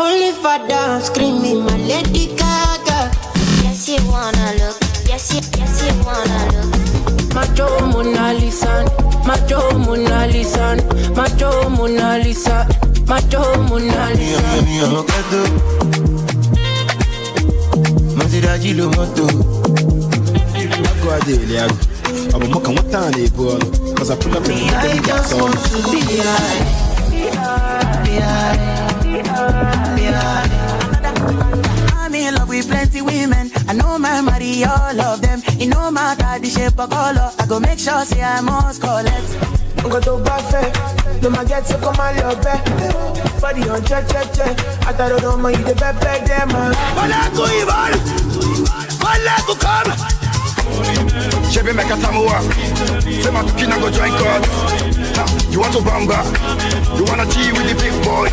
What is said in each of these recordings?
Only for dance, screaming my Lady Gaga. Yes, you wanna look. Yes, you wanna look. Macho Mona Lisa, Macho Mona Lisa, Macho Mona Lisa, Macho Mona Lisa. I just want to be high. I'm in love with plenty women. I know my marry all of them. It no matter the shape or color. I go make sure say I must collect. I'm going to buffet. No my get to come on your bed. Body on check. I thought I don't mind the bed them. Wala go Ivan. Wala go come. Chebe make a tamuwa. Say my tukina go join God. You want to bamba? You wanna G with the big boys?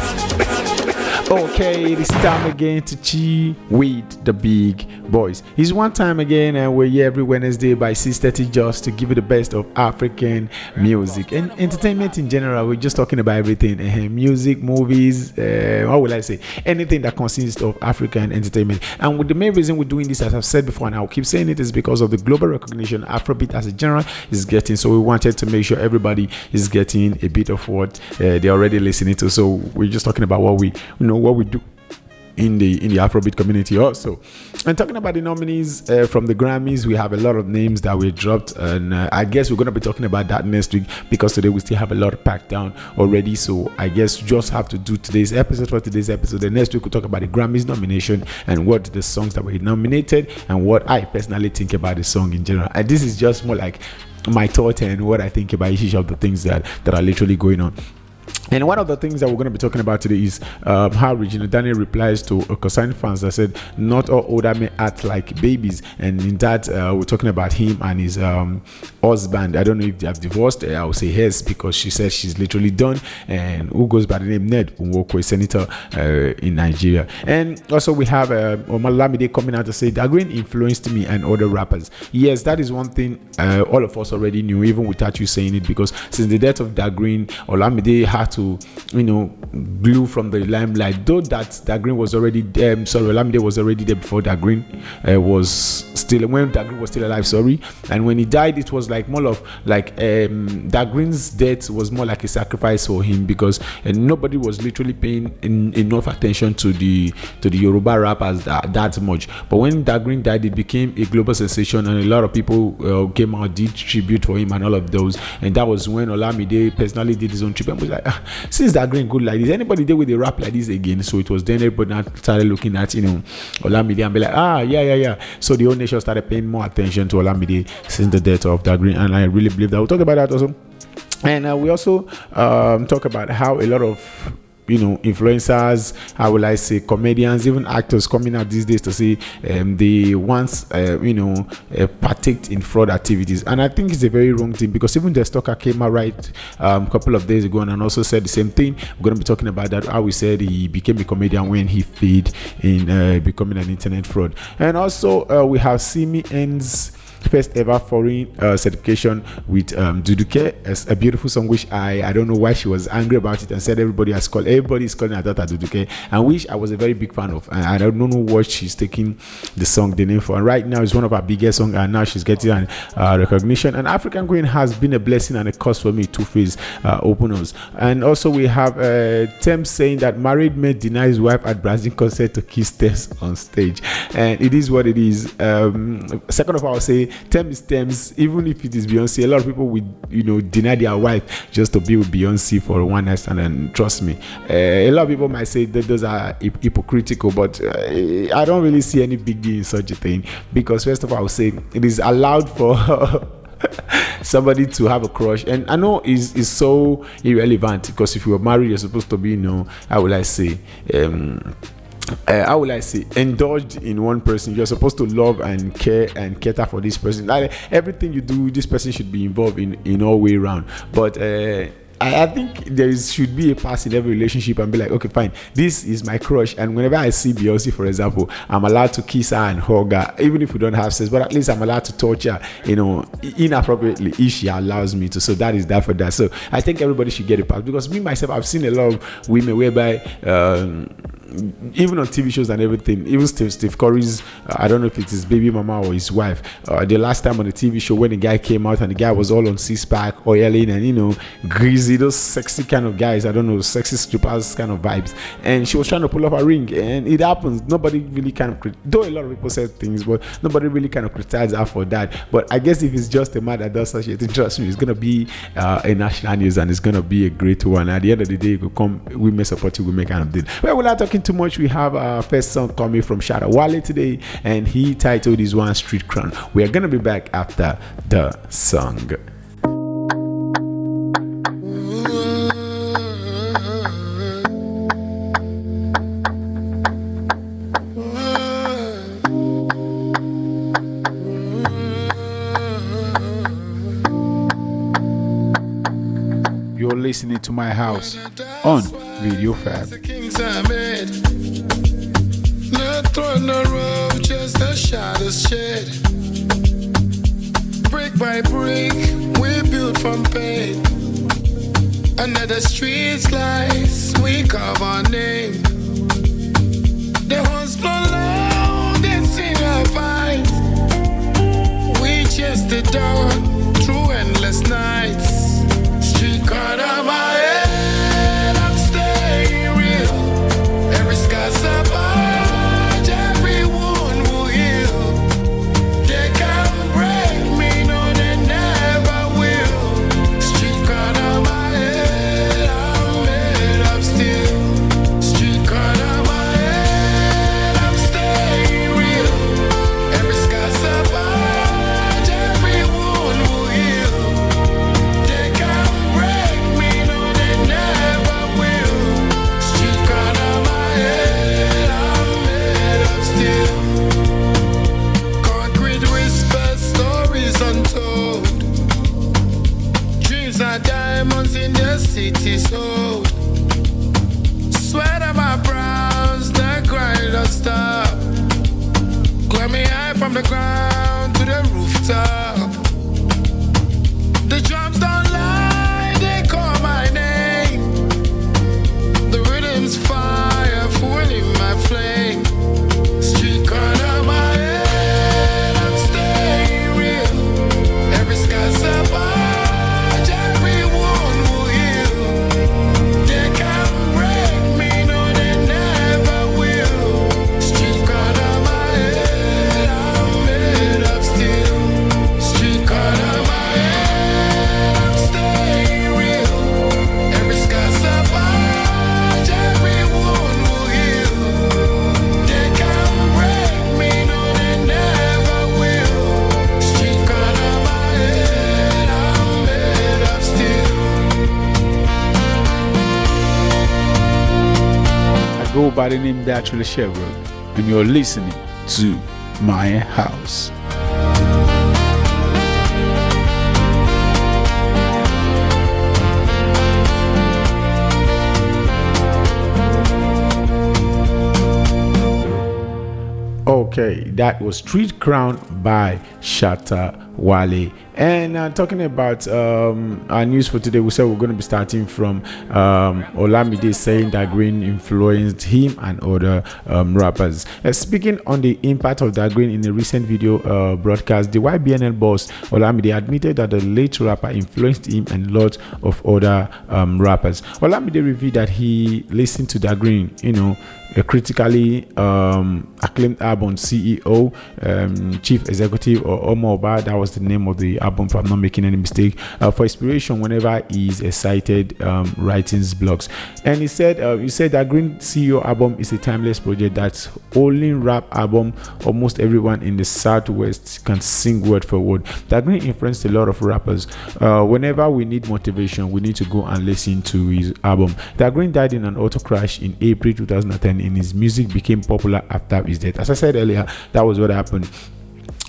Okay, it is time again to chi with the big boys. It's one time again, and we're here every Wednesday by 6:30 just to give you the best of African music and entertainment in general. We're just talking about everything: music, movies, what will I say? Anything that consists of African entertainment. And with the main reason we're doing this, as I've said before, and I'll keep saying it, is because of the global recognition Afrobeat as a genre is getting. So we wanted to make sure everybody is getting a bit of what they're already listening to. So we're just talking about what we do in the Afrobeat community also. And talking about the nominees from the Grammys, we have a lot of names that we dropped, and I guess we're going to be talking about that next week, because today we still have a lot packed down already. So I guess you just have to do today's episode for today's episode. The next week we'll talk about the Grammys nomination and what the songs that were nominated and what I personally think about the song in general. And this is just more like my thought and what I think about each of the things that are literally going on. And one of the things that we're going to be talking about today is how Regina Daniel replies to concerned fans that said not all older men act like babies. And in that, we're talking about him and his husband. I don't know if they have divorced. I will say yes, because she says she's literally done. And who goes by the name Ned Nwoko, senator in Nigeria. And also we have Omar Lamide coming out to say Dagreen influenced me and other rappers. Yes, that is one thing all of us already knew, even without you saying it, because since the death of Dagreen, Olamide had to glue from the limelight. Though that Dagreen was already Olamide was already there before Dagreen was still, when Dagreen was still alive, and when he died, it was like more of like Dagreen's death was more like a sacrifice for him, because nobody was literally paying enough attention to the Yoruba rappers that much. But when Dagreen died, it became a global sensation, and a lot of people came out, did tribute for him and all of those. And that was when Olamide personally did his own tribute and was like, since Dagreen good like this, anybody there with a rap like this again? So it was then everybody now started looking at Olamide and be like, yeah. So the whole nation started paying more attention to Olamide since the death of Dagreen, and I really believe that we'll talk about that also. And we also talk about how a lot of influencers, how will I say, comedians, even actors coming out these days to say they once partaked in fraud activities. And I think it's a very wrong thing, because even the stalker came out right a couple of days ago and also said the same thing. We're going to be talking about that, how we said he became a comedian when he failed in becoming an internet fraud. And also we have Simi N's first ever foreign certification with Duduke, a beautiful song, which I don't know why she was angry about it and said everybody is calling her daughter Duduke, and which I was a very big fan of. And I don't know what she's taking the name for. And right now it's one of our biggest songs, and now she's getting an recognition. And African Queen has been a blessing and a curse for me, two-face openers. And also we have Thames saying that married man denies his wife at Brazil concert to kiss Thames on stage, and it is what it is. Second of all, I'll say Thames is Thames. Even if it is Beyonce, a lot of people would deny their wife just to be with Beyonce for one night stand. And trust me, a lot of people might say that those are hypocritical, but I don't really see any big deal in such a thing, because first of all, I would say it is allowed for somebody to have a crush. And I know it's so irrelevant, because if you were married, you're supposed to be how will I say indulged in one person. You're supposed to love and care and cater for this person. Like everything you do, this person should be involved in all way around. But I think there should be a pass in every relationship and be like, okay, fine, this is my crush, and whenever I see Beyonce, for example, I'm allowed to kiss her and hug her, even if we don't have sex, but at least I'm allowed to touch her, inappropriately if she allows me to. So that is that for that. So I think everybody should get a pass, because me myself, I've seen a lot of women whereby even on TV shows and everything, even Steve Curry's, I don't know if it's his baby mama or his wife, the last time on the TV show when the guy came out and the guy was all on six-pack, oiling and, greasy, those sexy kind of guys, I don't know, sexy strippers kind of vibes. And she was trying to pull off a ring, and it happens. Nobody really kind of, though a lot of people said things, but nobody really kind of criticized her for that. But I guess if it's just a man that does such a thing, trust me, it's going to be a national news, and it's going to be a great one. At the end of the day, it will come, we may support you, we may kind of deal. Well, we're not talking too much. We have our first song coming from Shatta Wale today, and he titled this one Street Crown. We are going to be back after the song. You're listening to My House on Radio Fab. Not on the road, just a shadow shed. Brick by brick, we built from pain. Under the street lights, we carve our name. The horns blow loud and sing our fight. We chased the dawn through endless nights. Street corner my head, I'm staying real. Every scar's a badge, every wound will heal. They can't break me, no they never will. Street corner my head, I'm made of steel. Street corner my head, I'm staying real. Every scar's a badge, every wound will heal. They can't break me, no they never will. Street corner my head, I'm made of steel. Concrete whispers, stories untold. Dreams are diamonds in the city sold. Sweat on my brows, the grind don't stop. Climbing high from the ground to the rooftop. The drums don't lie, they call my name. The rhythm's fire, fueling my flame. Street corner my head, I'm staying real. Every scar's a badge, every wound will heal. They can't break me, no they never will. Street corner my head, I'm made of steel. Street corner my head, I'm staying real. Every scar's a badge, every wound will heal. They can't break me, no they never will. Street corner my head, I'm made of steel. I go by the name Datriller Chevborg, and you're listening to My House. Okay, that was Street Crown by Shatta Wale. And talking about our news for today, we said we're going to be starting from Olamide saying that Green influenced him and other rappers. Speaking on the impact of that Green in a recent video broadcast, the YBNL boss Olamide admitted that the late rapper influenced him and lots of other rappers. Olamide revealed that he listened to that Green, a critically acclaimed album CEO, Chief Executive or Omoba, that was the name of the album if I'm not making any mistake, for inspiration whenever he's excited writing blogs. And he said that Green CEO album is a timeless project that's only rap album almost everyone in the Southwest can sing word for word. That Green influenced a lot of rappers. Whenever we need motivation, we need to go and listen to his album. That Green died in an auto crash in April 2010, and his music became popular after his death. As I said earlier, that was what happened.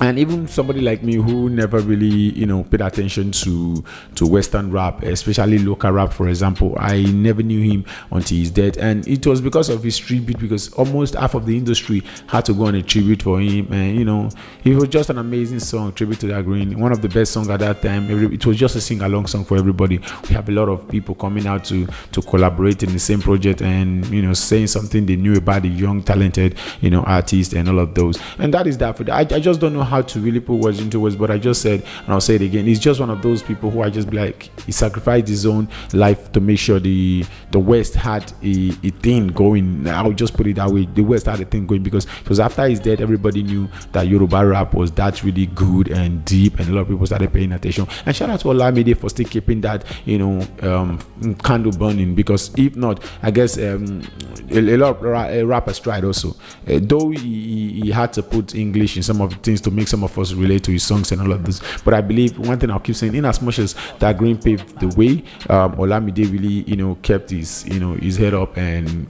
And even somebody like me who never really, paid attention to Western rap, especially local rap, for example, I never knew him until his death. And it was because of his tribute, because almost half of the industry had to go on a tribute for him. And, it was just an amazing song, Tribute to Da Green, one of the best songs at that time. It was just a sing-along song for everybody. We have a lot of people coming out to collaborate in the same project and, saying something they knew about the young, talented, artist and all of those. And that is that for that. I just don't know how to really put words into words, but I just said, and I'll say it again, he's just one of those people who I just be like, he sacrificed his own life to make sure the West had a thing going. I'll just put it that way. The West had a thing going, because it was after his death, everybody knew that Yoruba rap was that really good and deep, and a lot of people started paying attention. And shout out to Olamide for still keeping that, candle burning, because if not, I guess a lot of rappers tried also. Though he had to put English in some of the things to make some of us relate to his songs and all of this, but I believe one thing I'll keep saying, in as much as Da Green paved the way, Olamide really kept his his head up and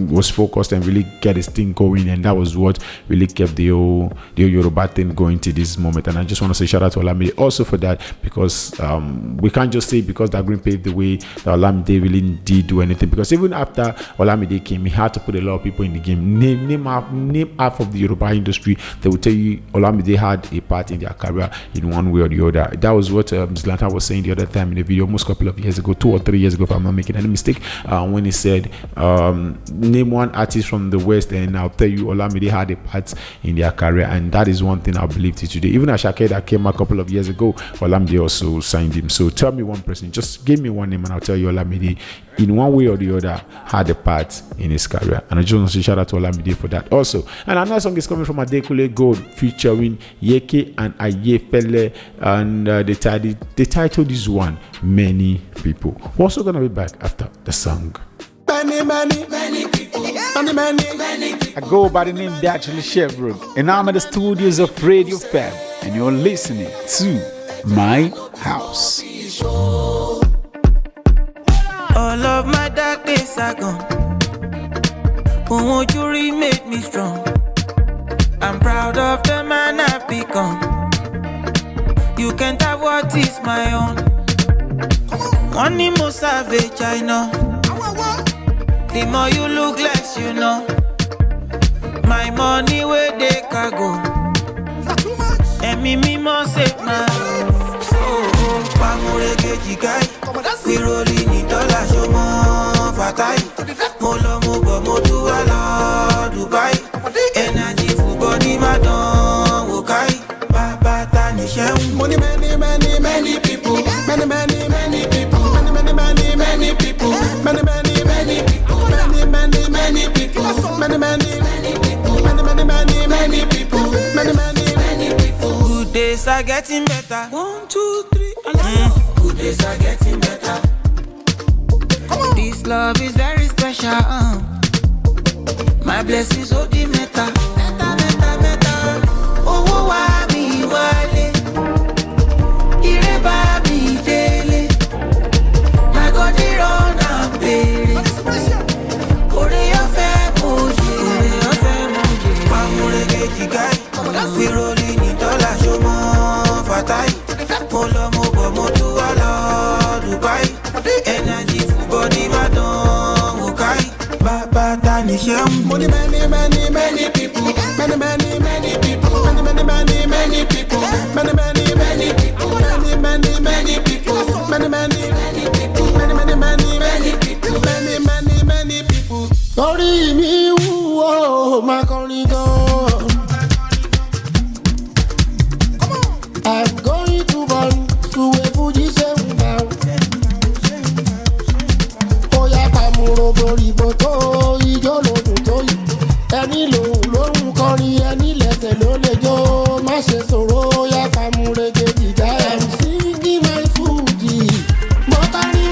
was focused and really get his thing going, and that was what really kept the whole Yoruba thing going to this moment. And I just want to say shout out to Olamide also for that, because we can't just say because Da Green paved the way that Olamide really did do anything, because even after Olamide came, he had to put a lot of people in the game. Name half of the Yoruba industry, they will tell you Olamide had a part in their career in one way or the other. That was what Zlatan was saying the other time in the video, almost a couple of years ago, 2 or 3 years ago, if I'm not making any mistake, when he said, name one artist from the West and I'll tell you Olamide had a part in their career. And that is one thing I believe till today. Even Ashake that came a couple of years ago, Olamide also signed him. So tell me one person, just give me one name and I'll tell you Olamide in one way or the other had a part in his career. And I just want to say shout out to Olamide for that also. And another song is coming from Datriller Gold featuring Yeke and Ayefele, and the title is one, Many People. We're also gonna be back after the song. Many people. I go by the name Datriller Chevborg, and I'm at the studios of Radio Fab, and you're listening to My House. All of my dark days are gone. Oh, won't you remake me strong? I'm proud of the man I've become. You can't have what is my own. One more savage, I know. The more you look less, you know. My money where they can go. And me must save my. Oh, Pamureke Jikai. We rolling in dollars, you more fatai. Molo mobo motu ala Dubai. Energy full body madon wokai. Baba tani shem. Money, many people. Many people. Many people. Many people. Many people. Many people. Good days are getting better. 1, 2, 3, Good days are getting better. This love is very special. My blessings hold the meta. Oh, why me wale? Ireba mi dele. My God, they run and bury. Ore yo fe moje. Pamureke jigai. We rolling in dollars, yo mo fatai. Molo mobo motu ala Dubai. Energy full body madon wokai. Baba tani shem. Money, many people. Many people. Many people. Many people. Many people. Many people. Sorry me, oh, my calling gone. I'm going to run to a Fuji sound now. Oh, yeah, Pamuro Boriboto, Ijolo Toy. Any low, Kori, any letter, no lego, Masha Soro, ya Pamure, I'm singing my Fuji. Mokari,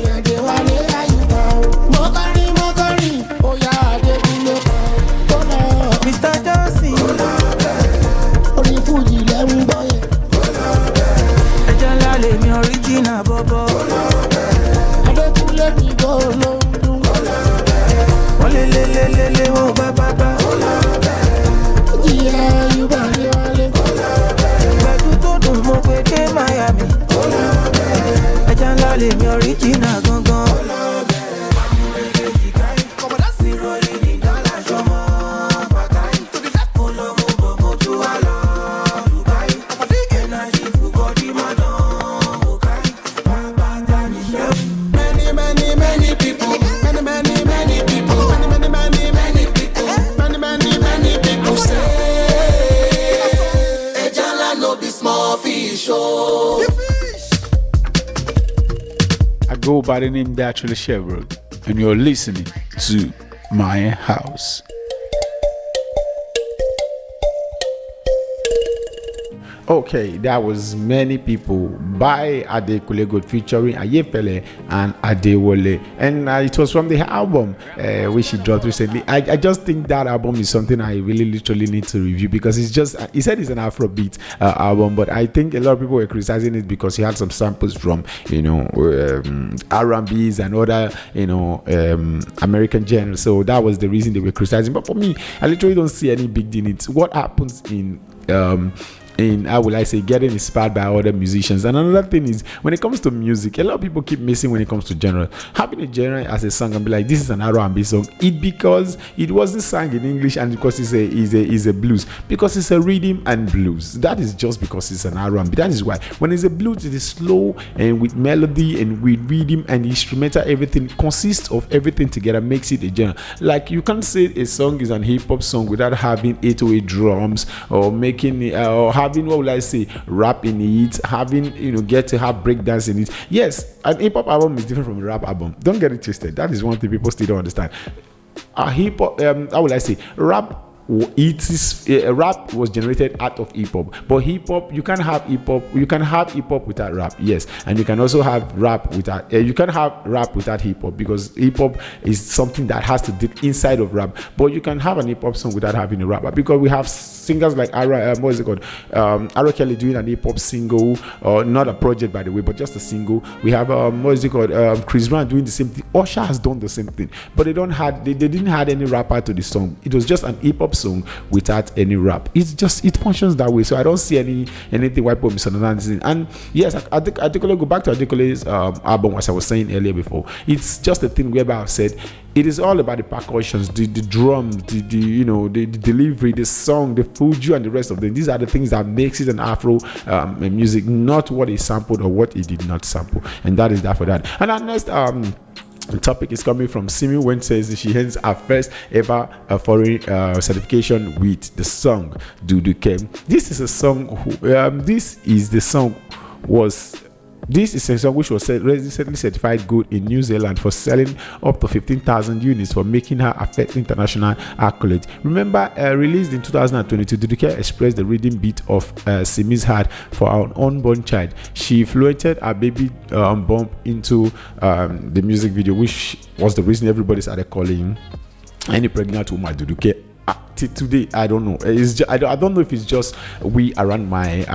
and they want to hear you now. Mokari, oh, yeah, they do no power. Mr. Josie. Only Fuji, let me buy it. Ejala le mi original bobo. I don't let me go alone. Le oh ba. by the name Datriller Chevborg, and you're listening to My House. Okay, that was Many People by Adekunle Gold featuring Ayefele and Adewale, and it was from the album which he dropped recently. I just think that album is something I really literally need to review, because it's just, he said it's an Afrobeat album, but I think a lot of people were criticizing it because he had some samples from R&B's and other American genres, so that was the reason they were criticizing. But for me, I literally don't see any big deal in it. What happens in how will I say, getting inspired by other musicians. And another thing is, when it comes to music, a lot of people keep missing when it comes to genre. Having a genre as a song and be like, this is an R&B song, because it wasn't sung in English and because it's a blues, because it's a rhythm and blues. That is just because it's an R&B. That is why when it's a blues, it is slow and with melody and with rhythm and instrumental, everything consists of everything together, makes it a genre. Like, you can't say a song is an hip-hop song without having 808 drums, or making or having, what will I say, rap in it, having, get to have breakdance in it. Yes, an hip-hop album is different from a rap album. Don't get it twisted. That is one thing people still don't understand. A hip-hop, how will I say, rap was generated out of hip-hop, but hip-hop, you can have hip-hop without rap, yes, and you can also have rap without hip-hop, because hip-hop is something that has to dip inside of rap. But you can have an hip-hop song without having a rap, because we have singers like R. Kelly doing an hip-hop single, or not a project by the way, but just a single. We have Chris Brown doing the same thing. Usher has done the same thing, but they didn't add any rapper to the song. It was just an hip-hop song without any rap. It functions that way, so I don't see anything why people misunderstanding. And yes, Adekunle, go back to Adekunle's album, as I was saying earlier before. It's just a thing whereby I've said it is all about the percussions, the drums, the delivery, the song, the fuji, and the rest of them. These are the things that makes it an Afro music, not what he sampled or what he did not sample. And that is that for that. And our next the topic is coming from Simi, when says she has her first ever foreign certification with the song Duduke. This is a song. This is a song which was recently certified good in New Zealand for selling up to 15,000 units, for making her a first international accolade. Remember, released in 2022, Duduke expressed the rhythm beat of Simi's heart for our unborn child. She floated her baby bump into the music video, which was the reason everybody started calling any pregnant woman Duduke. Today, I don't know. I don't know if it's just we around my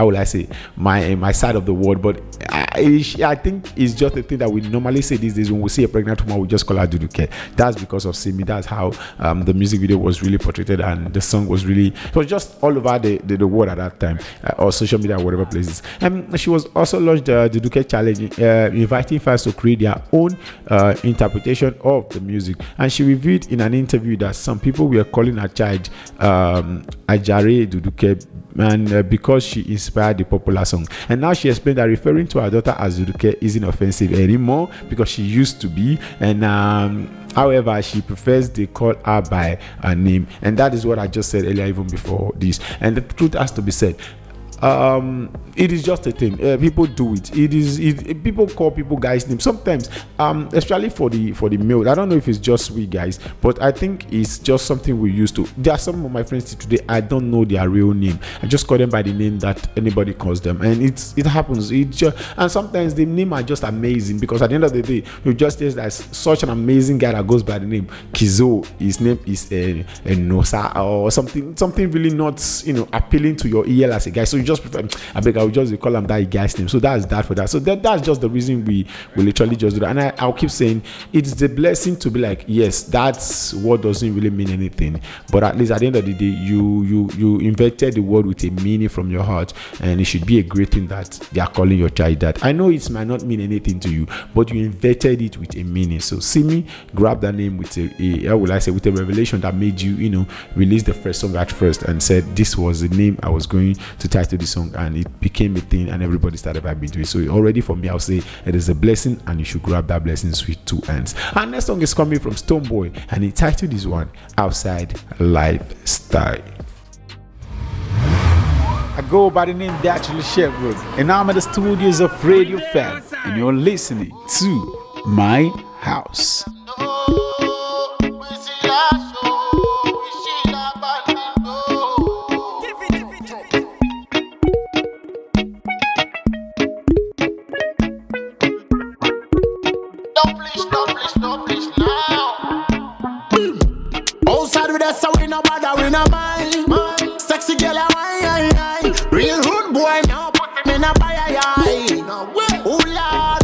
side of the world, but I think it's just a thing that we normally say these days. When we see a pregnant woman, we just call her Duduke. That's because of Simi. That's how the music video was really portrayed, and the song was just all over the world at that time, or social media, or whatever places. And she was also launched the Duduke challenge, inviting fans to create their own interpretation of the music. And she revealed in an interview that some people were calling her child Ajare Duduke, and because she inspired the popular song. And now she explained that referring to her daughter as Duduke isn't offensive anymore, because she used to be, and however, she prefers they call her by her name. And that is what I just said earlier, even before this. And the truth has to be said. It is just a thing. People do it. People call people guys' names sometimes, especially for the male. I don't know if it's just we guys, but I think it's just something we used to. There are some of my friends today, I don't know their real name. I just call them by the name that anybody calls them, and it happens. And sometimes the name are just amazing, because at the end of the day, you just hear there's such an amazing guy that goes by the name Kizo. His name is Nosa or something really not appealing to your ear as a guy. So you just prefer, I will just call him that guy's name. So that's that for that. So that's just the reason we literally just do that. And I'll keep saying it's the blessing to be like, yes, that's what doesn't really mean anything, but at least at the end of the day, you invented the word with a meaning from your heart, and it should be a great thing that they are calling your child that. I know it might not mean anything to you, but you invented it with a meaning. So Simi grabbed that name with with a revelation that made you release the first song at first and said this was the name I was going to title the song, and it became a thing, and everybody started vibing to it. So already for me, I'll say it is a blessing, and you should grab that blessing with two hands. Our next song is coming from Stonebwoy, and he titled this one Outside Lifestyle. I go by the name Datriller Chevborg, and I'm at the studios of Radio Fab, and you're listening to my house. Outside with us, so we no bother, we no mind. Sexy girl, I real rude boy now, put him in a fire. Oh Lord,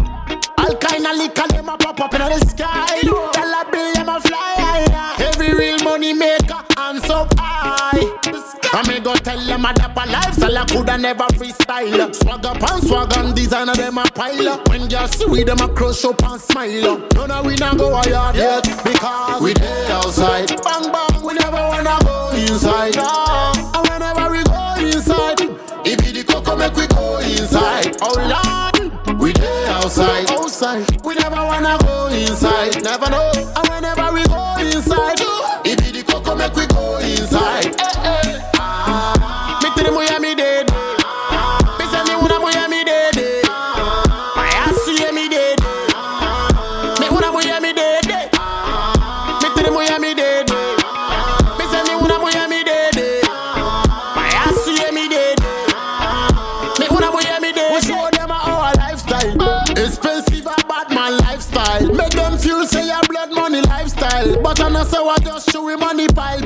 all kind of liquor them a pop up in the sky. Dollar bill them a fly. Every real money maker, I'm so high. I me go tell them a dapper lifestyle, I coulda never freestyle. Swag up and swag and designer them a pile. When girls see we them a crush up and smile. None of we not go hard yet because we dey outside. Bang bang, we never wanna go inside. And whenever we go inside, it be the cocoa make we go inside. Oh Lord, we dey outside. We never wanna go inside. Never know. And whenever we go inside, it be the cocoa make we go inside. Me tell them we are me dead. Me say me wanna we are me dead. I see me dead. Me wanna we are me dead. Me tell them we are me dead. Me say me wanna we are me dead. I see me dead. Me wanna we are me dead. We show them our lifestyle. Expensive and bad man lifestyle. Make them feel say your blood money lifestyle. But I know say what just show we money pile.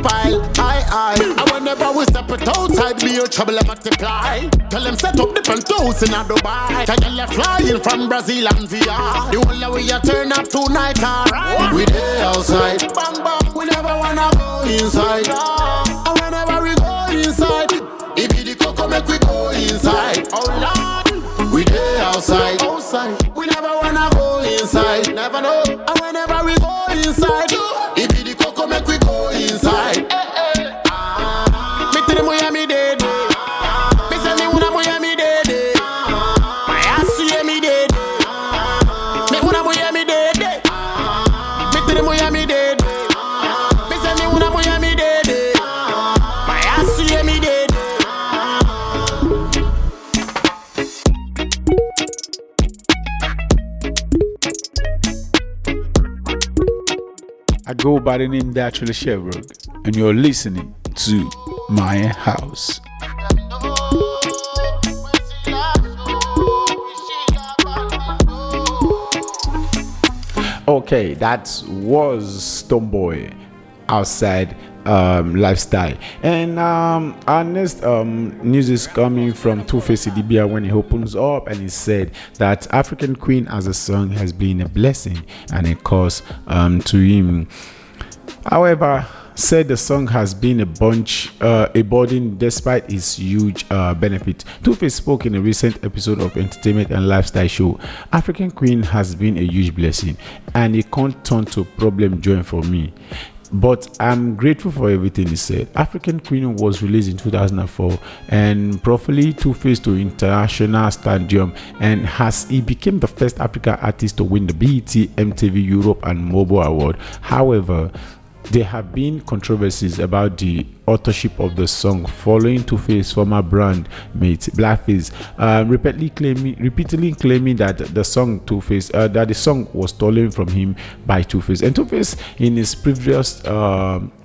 I. And whenever we step it outside, be your trouble multiply. Tell them set up the penthouse in a Dubai. Tell them flying from Brazil and VR. The whole way you turn up tonight, alright. We dey outside, bang bang. We never wanna go inside. And whenever we go inside, it be the cocoa make we go inside. Oh Lord, we dey outside. We never wanna go inside. Never know. And whenever we go inside, it be the cocoa make we go inside. Me tell them we are me dead. Me say me wanna we are me dead. I see me dead. Me wanna we are me dead. Me tell them we are me dead. Me say me wanna we are me dead. I see me dead. I go by the name Datriller Chevborg, and you're listening to my house. Okay, that was Stonebwoy Outside Lifestyle. And our next news is coming from Two-Face Idibia when he opens up and he said that African Queen as a song has been a blessing and a cause to him. However, said the song has been a burden despite its huge benefit. Two-Face spoke in a recent episode of entertainment and lifestyle show. African Queen has been a huge blessing and it can't turn to a problem joint for me. But I'm grateful for everything he said. African Queen was released in 2004 and properly Two-Face to international stadium, and he became the first African artist to win the BET, MTV Europe and Mobile Award. However, there have been controversies about the authorship of the song following Two-Face former brand mate Blackface repeatedly claiming that the song that the song was stolen from him by Two-Face. And Two-Face in his previous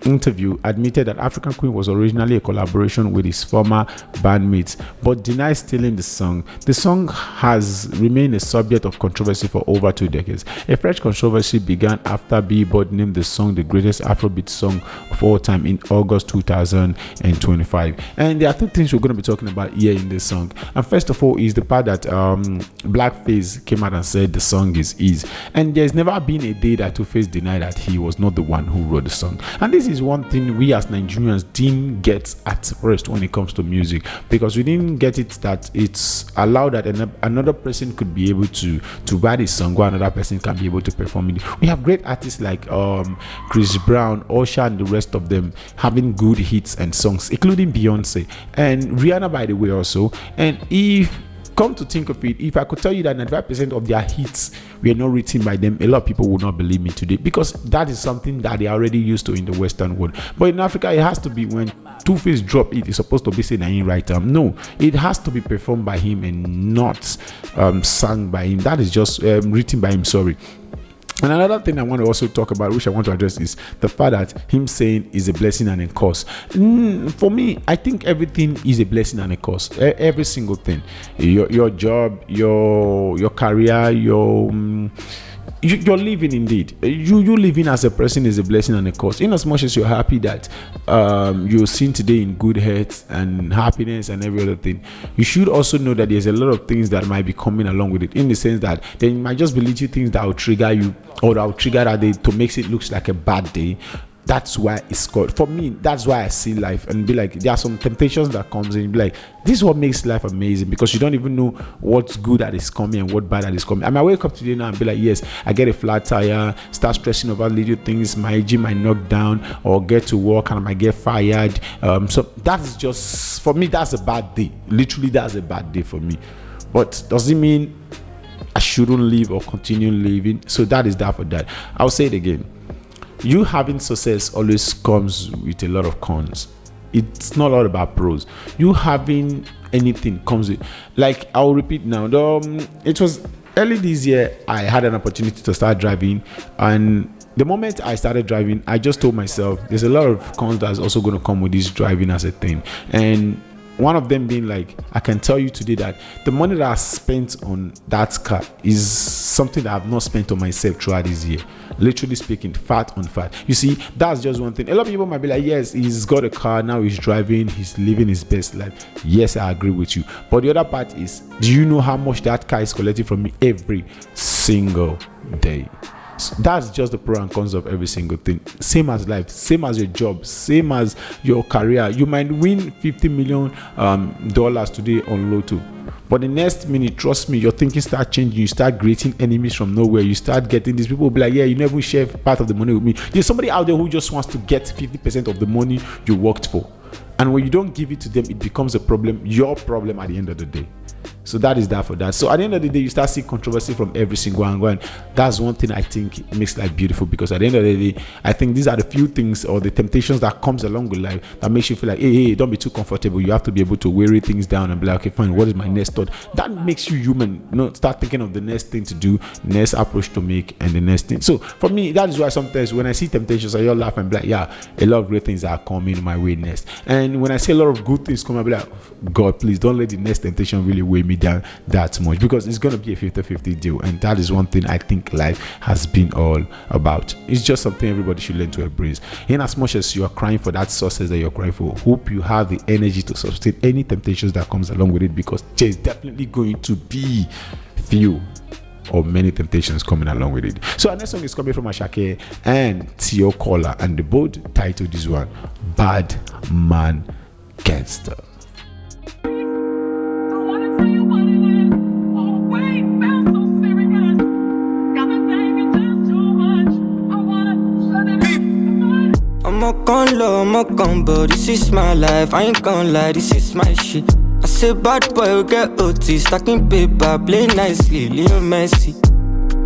interview admitted that African Queen was originally a collaboration with his former bandmates, but denied stealing the song. The song has remained a subject of controversy for over 2 decades. A fresh controversy began after Billboard named the song the greatest Afrobeat song of all time in August 2025. And there are 2 things we're going to be talking about here in this song. And first of all is the part that Blackface came out and said the song is his. And there's never been a day that Two-Face denied that he was not the one who wrote the song. And this is one thing we as Nigerians didn't get at first when it comes to music, because we didn't get it that it's allowed that another person could be able to write a song while another person can be able to perform it. We have great artists like Chris Brown, Usher and the rest of them having good hits and songs, including Beyonce and Rihanna, by the way, also. And if come to think of it, if I could tell you that 95% of their hits were not written by them, a lot of people would not believe me today, because that is something that they are already used to in the Western world. But in Africa, it has to be when Two-Face drop it's supposed to be saying I ain't right. No, it has to be performed by him and not sung by him. That is just written by him, sorry. And another thing I want to also talk about, which I want to address, is the fact that him saying is a blessing and a curse. For me, I think everything is a blessing and a curse. Every single thing, your job, your career, you're living indeed. You living as a person is a blessing and a curse. In as much as you're happy that you're seen today in good health and happiness and every other thing, you should also know that there's a lot of things that might be coming along with it. In the sense that there might just be little things that will trigger you, or that will trigger that day to make it look like a bad day. That's why it's called, for me, that's why I see life and be like, there are some temptations that comes in, be like, this is what makes life amazing, because you don't even know what's good that is coming and what bad that is coming. I might wake up today now and be like, yes, I get a flat tire, start stressing over little things, my gym might knock down, or get to work and I might get fired. So that's just, for me, that's a bad day. Literally, that's a bad day for me. But does it mean I shouldn't live or continue living? So that is that for that. I'll say it again. You having success always comes with a lot of cons. It's not all about pros. You having anything comes with, like, I'll repeat now. It was early this year I had an opportunity to start driving, and the moment I started driving, I just told myself there's a lot of cons that's also going to come with this driving as a thing. And one of them being, like, I can tell you today that the money that I spent on that car is something that I've not spent on myself throughout this year. Literally speaking, fat on fat. You see, that's just one thing. A lot of people might be like, yes, he's got a car, now he's driving, he's living his best life. Yes, I agree with you. But the other part is, do you know how much that car is collecting from me every single day? So that's just the pro and cons of every single thing. Same as life, same as your job, same as your career. You might win $50 million today on Lotto, but the next minute, trust me, your thinking start changing. You start creating enemies from nowhere. You start getting these people will be like, yeah, you never share part of the money with me. There's somebody out there who just wants to get 50% of the money you worked for, and when you don't give it to them, it becomes a problem, your problem at the end of the day. So that is that for that. So at the end of the day, you start seeing controversy from every single angle, and that's one thing I think makes life beautiful, because at the end of the day, I think these are the few things or the temptations that comes along with life that makes you feel like, hey, don't be too comfortable. You have to be able to weigh things down and be like, okay, fine, what is my next thought? That makes you human. Start thinking of the next thing to do, next approach to make, and the next thing. So for me, that is why sometimes when I see temptations, I just laugh and be like, yeah, a lot of great things are coming my way next. And when I see a lot of good things come, I'll be like, God, please don't let the next temptation really weigh me down that much, because it's going to be a 50-50 deal. And that is one thing I think life has been all about. It's just something everybody should learn to embrace. In as much as you are crying for that success that you're crying for, hope you have the energy to sustain any temptations that comes along with it, because there's definitely going to be few or many temptations coming along with it. So our next song is coming from Ashake and Tio Kola, and the bold title this one, Bad Man Gangster. I'm a con low, I'm a con, but this is my life. I ain't gon' lie, this is my shit. I say bad boy will get OT, stacking paper, play nicely, Leo Messi.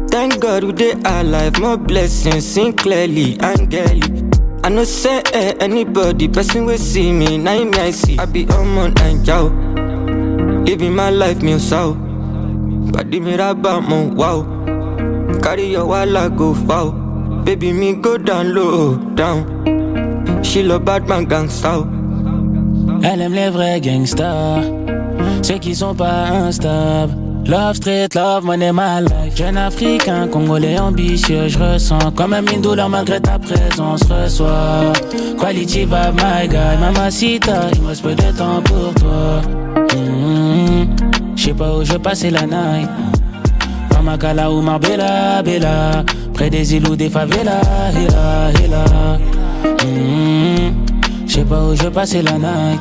Thank God we dey alive, more blessings, sing clearly, angelic. I know say anybody, person will see me, now me I see. I be on and yow, living my life, me so. But the mirror about my wow, carry your walla go foul. Baby me go down low, down. She love bad man gangsta. Elle aime les vrais gangsters, ceux qui sont pas instables. Love street, love money, my life. Jeune africain, congolais ambitieux, je ressens quand même une douleur malgré ta présence. Reçois quality vibe, my guy, mamacita, il me reste peu de temps pour toi. J'sais pas où je passais la night, Pamakala ou Marbella, Bella, près des îles ou des favelas, hila, hila. J'sais pas où je passais la night,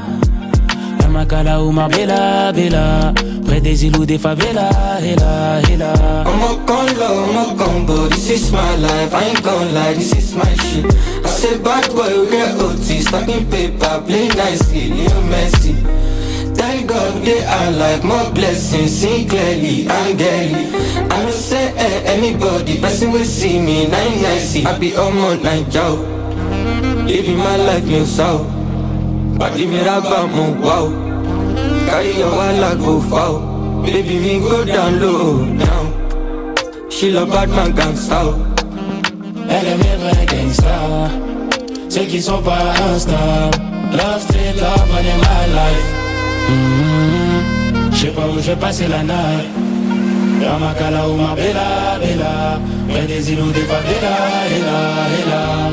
Pamakala ou Marbella, Bella, près des îles ou des favelas, hila, hila. I'm a con low, I'm a combo, this is my life, I ain't gon' lie, this is my shit. I say bad boy will get OT, stacking paper, play nicely, Leo Messi. Thank God they are alive, more blessings, sing clearly, angelic. I don't say anybody, person will see me, I see. I be on night, yo, living my life, me so. But leave me about my wow. Carry your walla go foul. Baby me go down low, down. She love bad man gangsta. ceux qui sont pas instables. Love street, love money, my life. J'sais pas où je vais passer la night. Yamakala ou ma bella, bella. Près des îles ou des favelas, héla, héla.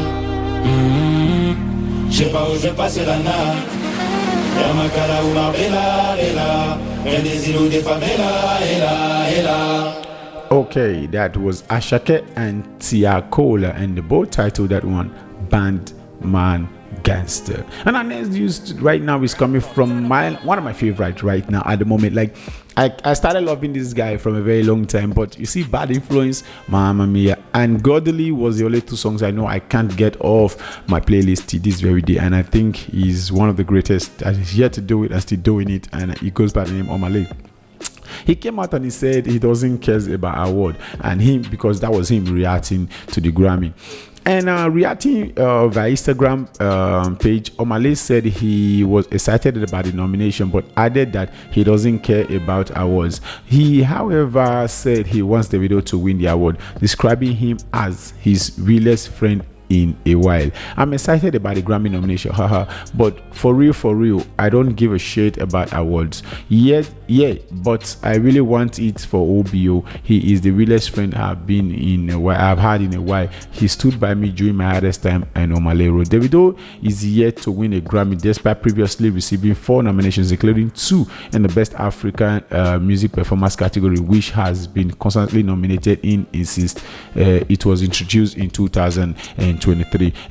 J'sais pas où je vais passer la night. Yamakala ou ma bella, bella. Près des îles ou des favelas, héla, héla. Okay, that was Ashake and Tia Cola, and the both titled that one Band Man Gangster. And our next news right now is coming from one of my favorites right now at the moment. Like I started loving this guy from a very long time, but you see, Bad Influence, Mamma Mia, and Godly was the only two songs I know I can't get off my playlist to this very day. And I think he's one of the greatest that is yet to do it and still doing it. And he goes by the name Omale. He came out and he said he doesn't care about award, and him, because that was him reacting to the Grammy. And reacting via Instagram page, Omale said he was excited about the nomination, but added that he doesn't care about awards. He, however, said he wants Davido to win the award, describing him as his realest friend in a while. I'm excited about the Grammy nomination, haha, but for real, I don't give a shit about awards. Yeah, but I really want it for OBO. He is the realest friend I've had in a while. He stood by me during my hardest time, and Omale wrote. Davido is yet to win a Grammy despite previously receiving 4 nominations, including 2 in the Best African Music Performance category, which has been constantly nominated since it was introduced in 2023.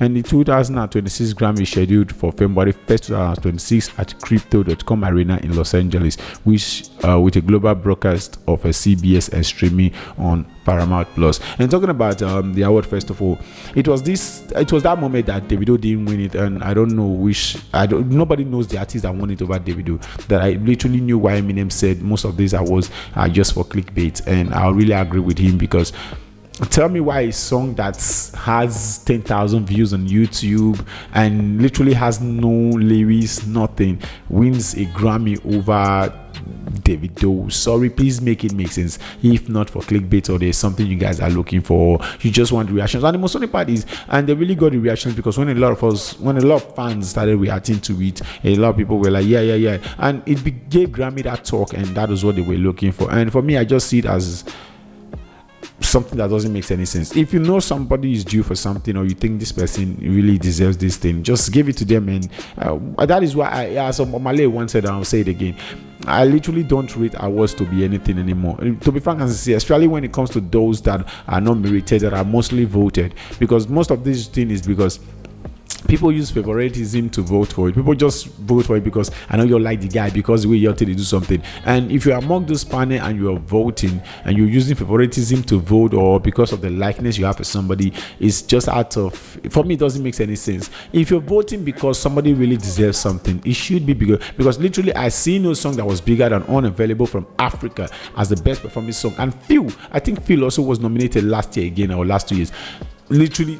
And the 2026 Grammy is scheduled for February 1st, 2026 at Crypto.com Arena in Los Angeles, which with a global broadcast of a CBS and streaming on Paramount Plus. And talking about the award, first of all, it was that moment that Davido didn't win it, and I don't know nobody knows the artist that won it over Davido, that I literally knew why Eminem said most of these awards are just for clickbait. And I really agree with him, because tell me why a song that has 10,000 views on YouTube and literally has no lyrics, nothing, wins a Grammy over Davido. Sorry, please make it make sense. If not for clickbait, or there's something you guys are looking for, you just want reactions. And the most funny part is, and they really got the reactions, because when a lot of fans started reacting to it, a lot of people were like, yeah, and it gave Grammy that talk, and that was what they were looking for. And for me, I just see it as something that doesn't make any sense. If you know somebody is due for something, or you think this person really deserves this thing, just give it to them. And that is why as Omale once said, and I'll say it again, I literally don't rate awards to be anything anymore, to be frank and sincere, especially when it comes to those that are not merited, that are mostly voted, because most of this thing is because people use favoritism to vote for it. People just vote for it because I know you like the guy, because the way you're telling to do something. And if you're among those panel and you're voting and you're using favoritism to vote, or because of the likeness you have for somebody, it's just for me, it doesn't make any sense. If you're voting because somebody really deserves something, it should be bigger, because literally I see no song that was bigger than Unavailable from Africa as the best performing song. And I think Phil also was nominated last year again, or last 2 years. Literally,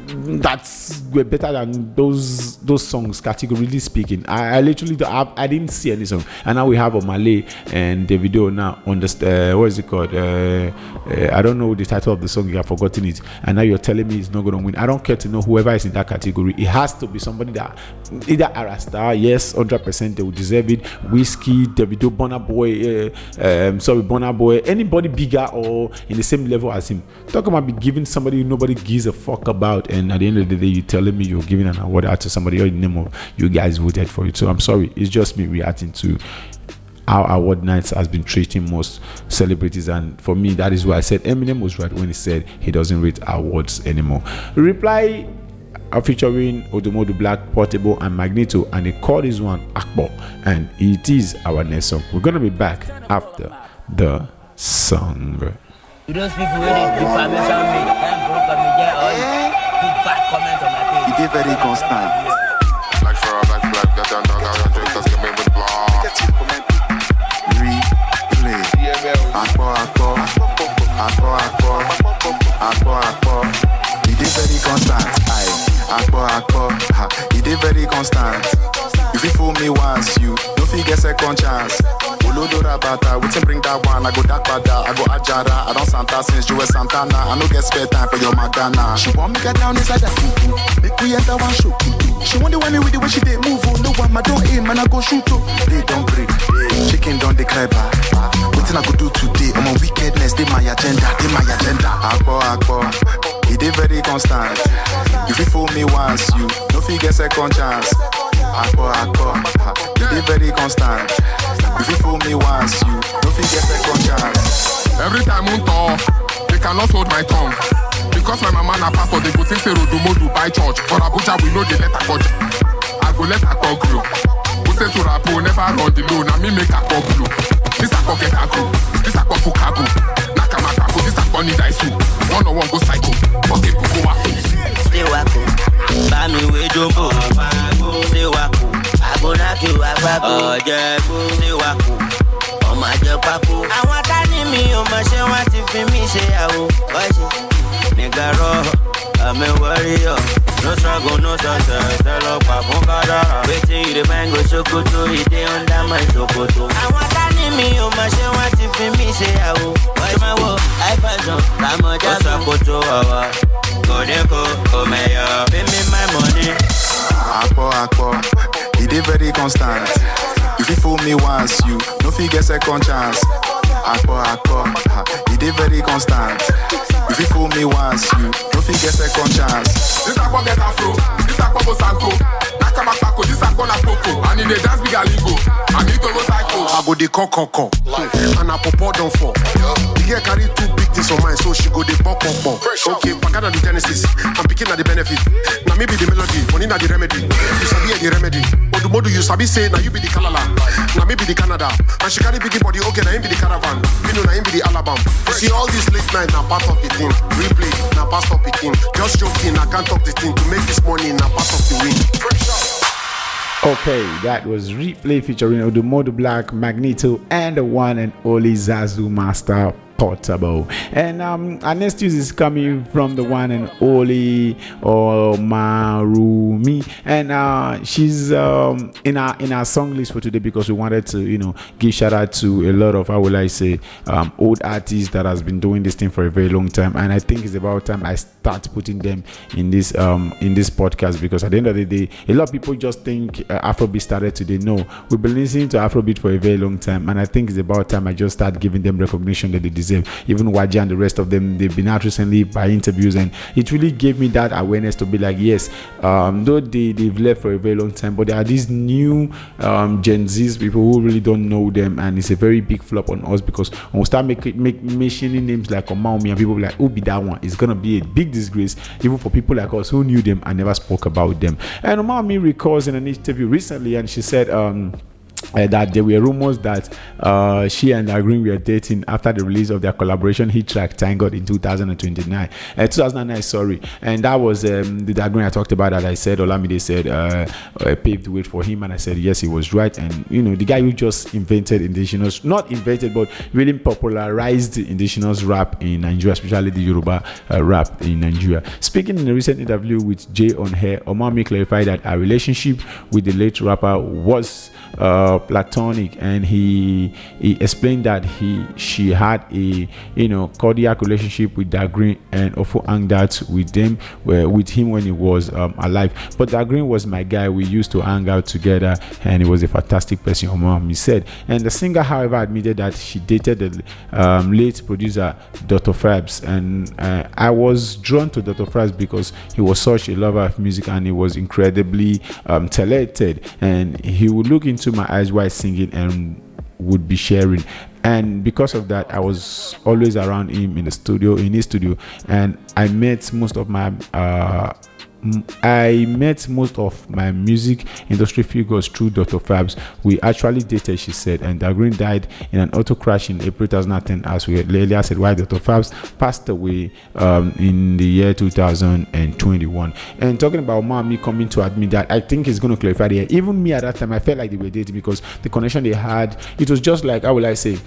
that's better than those songs, categorically speaking. I literally I didn't see any song. And now we have Omale and Davido now on the what is it called, I don't know the title of the song, you have forgotten it, and now you're telling me it's not going to win. I don't care to know whoever is in that category. It has to be somebody that either Arasta, yes, 100% they will deserve it. Whiskey, Davido, Burna Boy, anybody bigger or in the same level as him. Talk about be giving somebody nobody gives a fuck about, and at the end of the day you're telling me you're giving an award out to somebody or the name of you guys voted for it. So I'm sorry, it's just me reacting to how award nights has been treating most celebrities. And for me, that is why I said Eminem was right when he said he doesn't rate awards anymore. Reply featuring Odomodu Black, Portable and Magneto, and they call this one Akbo, and it is our next song. We're gonna be back after the song. Those people really defamation me and broke up me, get all bad comments on my page. He did very constant. Black for black, get down, dog, I drink, let's get me with blood. Negative comment. Replay. Akpo. He did very constant. Akpo. He did very constant. If you fool me once, you don't forget second chance. Olodo Rabata, we can bring that one. I go dark bada, I go Ajara. I don't Santa since you were Santana. I no get spare time for your Madonna. She want me get down inside that cuckoo. Make we enter one show. She want the one me with the way she did move. Oh, no one, I don't aim, man, I go shoot. They don't break. Chicken don't declare. What I go do today? I'm on wickedness, they my agenda, they my agenda. Akbo, it is very constant. If you fool me once, you no figure second chance. Akbo, it is very constant. If you fool me once, you no figure second chance. Every time I talk, they cannot hold my tongue. Because my mama na pastor, they go take say Rodomodu by church. For Abuja, we know they let her go. I go let her talk you. Who say to Rapo, never run the loan, and me make her talk you. This a go get a go, this a go fukago. Nakamaka go, this a go need ice. One on one go psycho, okay, puko wako. Stay wako, bami we jumbo. Stay wako, I go knock you out. Oh yeah, stay wako. Oh my jepako. I want to me, oh my she want to fi me say awo. Nigga raw, I'm a warrior. No struggle, no success. Tell up, Papa. Waiting, you the mango chocoto. He dey under my chocoto. I want to me, oh my she want to fi me say awo. Why my wo? I fashion, I'm a chocoto. Go deko, oh mayor, pay me my money. Akbo, it is very constant. If you fool me once, you no figure second chance. Akbo, it is very constant. If you fool me once, you no figure second chance. This a go get afro, this a go sanko. Nakamaka, this a go na poco. I need a dance big lingo. I need to go psycho. I go the coco, and I pop don't fall. The girl carry two big things on mine, so she go the pop. Okay, Pagana the genesis, I'm picking at the benefit. Now me be the melody, money na the remedy. You sabi the remedy. Odumodu you sabi say, now you be the Kalala. Now me be the Canada. And she carry biggie body, okay, now him be the caravan. You know, now him be the Alabama. You see all this late night, now part of the thing. Replay, now part of the thing. Just joking, I can't talk the thing. To make this money, now part of the win. Okay, that was Replay featuring Odumodu Black, Magneto, and the one and only Zazu Master Portable. And our next news is coming from the one and only Marumi, and she's in our song list for today because we wanted to give shout out to a lot of, how will I say, old artists that has been doing this thing for a very long time, and I think it's about time I start putting them in this podcast, because at the end of the day, a lot of people just think Afrobeat started today. No, we've been listening to Afrobeat for a very long time, and I think it's about time I just start giving them recognition that they deserve. Even Waji and the rest of them, they've been out recently by interviews, and it really gave me that awareness to be like, yes, though they've left for a very long time, but there are these new Gen Zs, people who really don't know them, and it's a very big flop on us, because when we start mentioning names like Omaomi, and people be like, who be that one? It's gonna be a big disgrace even for people like us who knew them and never spoke about them. And Omaomi recalls in an interview recently, and she said that there were rumors that she and Dagreen were dating after the release of their collaboration hit track Thank God in 2009, sorry. And that was the Dagreen I talked about, that I said Olamide said paved the way for him, and I said yes, he was right. And the guy who just invented indigenous, not invented but really popularized indigenous rap in Nigeria, especially the Yoruba rap in Nigeria. Speaking in a recent interview with Jay on Hair, Omaomi clarified that her relationship with the late rapper was platonic, and he explained that she had a cardiac relationship with Dagreen, and often hung out with him when he was alive. But Dagreen was my guy. We used to hang out together, and he was a fantastic person, Omaomi said. And the singer, however, admitted that she dated the late producer Dr. Fabs, and I was drawn to Dr. Fabs because he was such a lover of music, and he was incredibly talented, and he would look into my eyes while singing and would be sharing. And because of that, I was always around him in his studio, and I met most of my music industry figures through Dr. Fabs. We actually dated, she said, and Dagreen died in an auto crash in April 2010, as we earlier said, while Dr. Fabs passed away in the year 2021. And talking about Omaomi coming to admit that, I think he's going to clarify there. Even me at that time, I felt like they were dating, because the connection they had, it was just like, how will I say,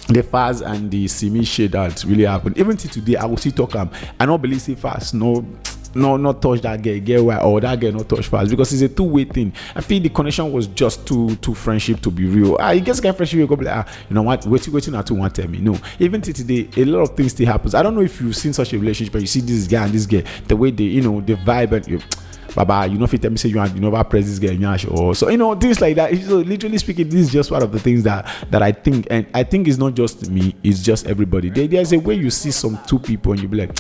the Faz and the Simi shit that really happened. Even till today, I will still talk I don't believe say Faz, no not touch that girl, get why, or that girl not touch fast, because it's a two-way thing. I feel the connection was just too friendship to be real. You guys get friendship, you go be like, you know what, waiting at 2 tell me. No, even till today, a lot of things still happens. I don't know if you've seen such a relationship, but you see this guy and this girl, the way they, you know, they vibe and you. Baba, you know, if you tell me say you never press this girl, or so, you know, things like that. So literally speaking, this is just one of the things that I think, and I think it's not just me, it's just everybody. There's a way you see some two people and you be like,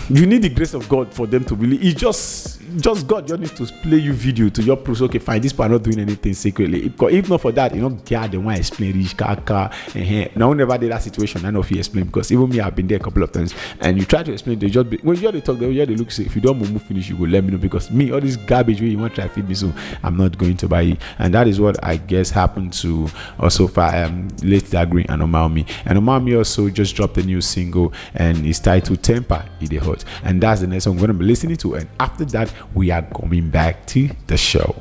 you need the grace of God for them to really. It's just God just needs to play you video to your proof. Okay, fine, this part not doing anything secretly. If not for that, you know, God, they want to explain rich car. Now, never did that situation. I know if you explain, because even me, I've been there a couple of times, and you try to explain, they just when you they talk, they look. Say, if you don't move finish, you go let me know, because me, all this garbage where you want to try to feed me, so I'm not going to buy it. And that is what I guess happened to also for Late Dagrin and Omami. And Omami also just dropped a new single, and it's titled Temper. They hot, and that's the next song I'm going to be listening to, and after that we are coming back to the show.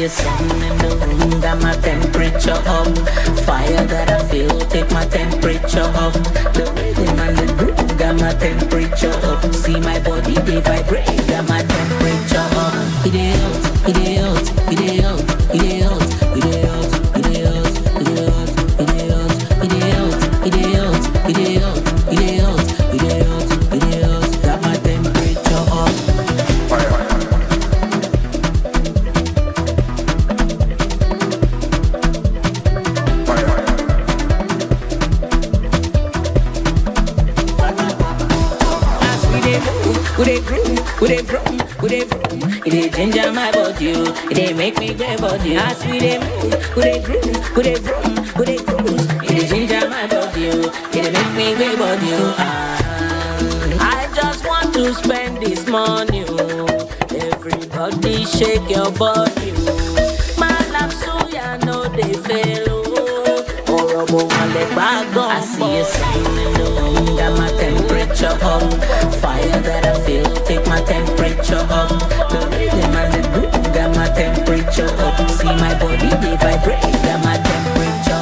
Sun in the room, got my temperature up. Fire that I feel, take my temperature up. The rhythm and the groove got my temperature up. See my body, they vibrate, got my temperature up. It is out, it is out, it is out, it is out, it is out, it is out, it is out, it is out, it is out, it is out, it is out, it is out, it is out, it is out, got my temperature up. It dey ginger my body, it dey make me grab body. As we dey move, we dey groove, we dey vroom, we dey cruise. It dey ginger my body, it dey make me grab body. I just want to spend this money. Everybody shake your body. My love suya no dey fail. I see a sun in the room, got my temperature up. Fire that I feel, take my temperature up. The rhythm and the groove got my temperature up. See my body, they vibrate, got my temperature up.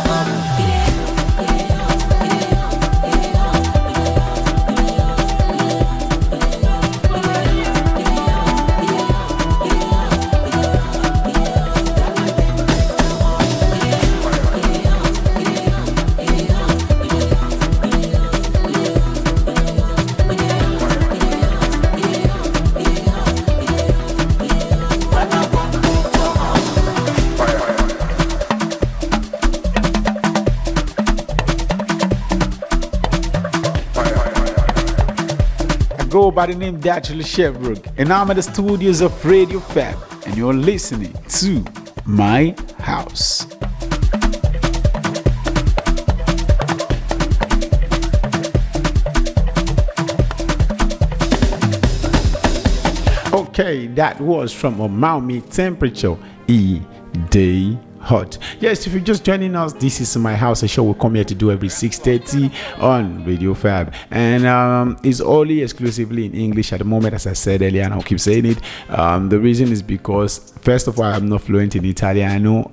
Go by the name Datriller Chevborg, and I'm at the studios of Radio Fab, and you're listening to My House. Okay, that was from Omami Temperature Day Hot. Yes, if you're just joining us, this is My House, a show we come here to do every 6:30 on Radio Fab, and it's only exclusively in English at the moment, as I said earlier, and I'll keep saying it. The reason is because, first of all, I'm not fluent in Italiano,